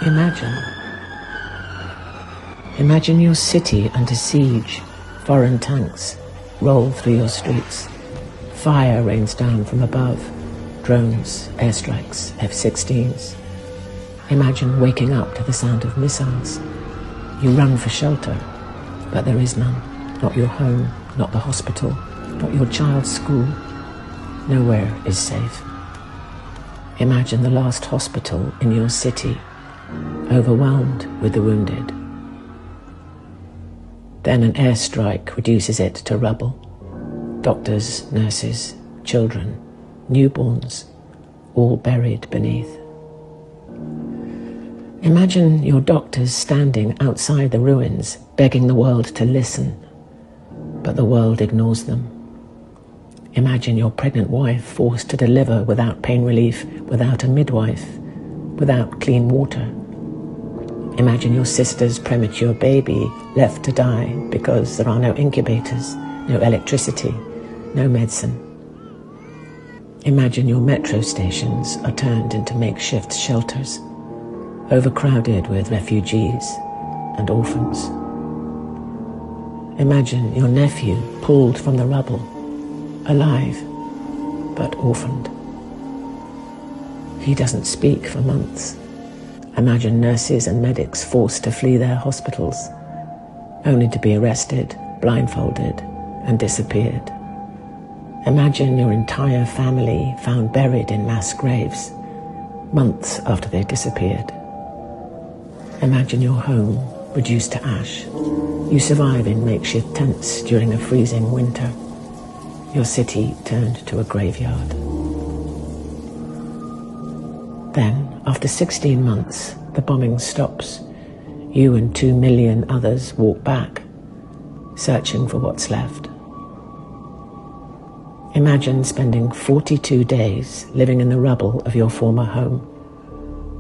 Imagine. Imagine your city under siege. Foreign tanks roll through your streets. Fire rains down from above. Drones, airstrikes, F-16s. Imagine waking up to the sound of missiles. You run for shelter, but there is none. Not your home, not the hospital, not your child's school. Nowhere is safe. Imagine the last hospital in your city, overwhelmed with the wounded. Then an airstrike reduces it to rubble. Doctors, nurses, children, newborns, all buried beneath. Imagine your doctors standing outside the ruins, begging the world to listen, but the world ignores them. Imagine your pregnant wife forced to deliver without pain relief, without a midwife, without clean water. Imagine your sister's premature baby left to die because there are no incubators, no electricity, no medicine. Imagine your metro stations are turned into makeshift shelters, overcrowded with refugees and orphans. Imagine your nephew pulled from the rubble, alive but orphaned. He doesn't speak for months. Imagine nurses and medics forced to flee their hospitals, only to be arrested, blindfolded, and disappeared. Imagine your entire family found buried in mass graves, months after they disappeared. Imagine your home reduced to ash. You survive in makeshift tents during a freezing winter. Your city turned to a graveyard. Then, after 16 months, the bombing stops. You and 2 million others walk back, searching for what's left. Imagine spending 42 days living in the rubble of your former home,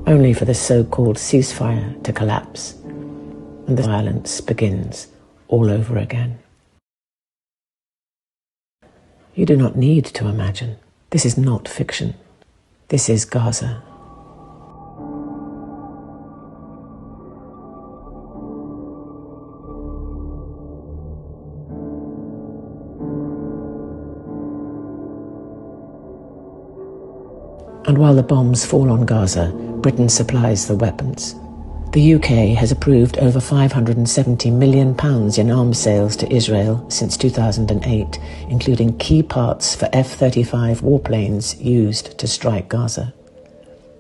only for the so-called ceasefire to collapse, and the violence begins all over again. You do not need to imagine. This is not fiction. This is Gaza. And while the bombs fall on Gaza, Britain supplies the weapons. The UK has approved over £570 million in arms sales to Israel since 2008, including key parts for F-35 warplanes used to strike Gaza.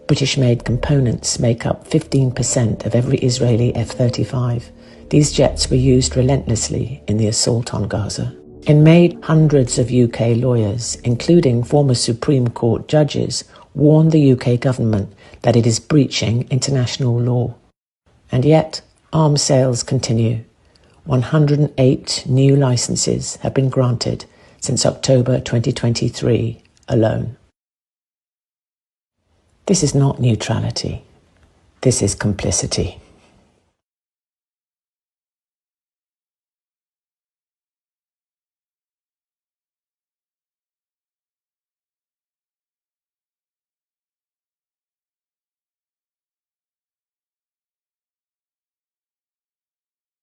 British-made components make up 15% of every Israeli F-35. These jets were used relentlessly in the assault on Gaza. In May, hundreds of UK lawyers, including former Supreme Court judges, warned the UK government that it is breaching international law. And yet, arms sales continue. 108 new licenses have been granted since October 2023 alone. This is not neutrality. This is complicity.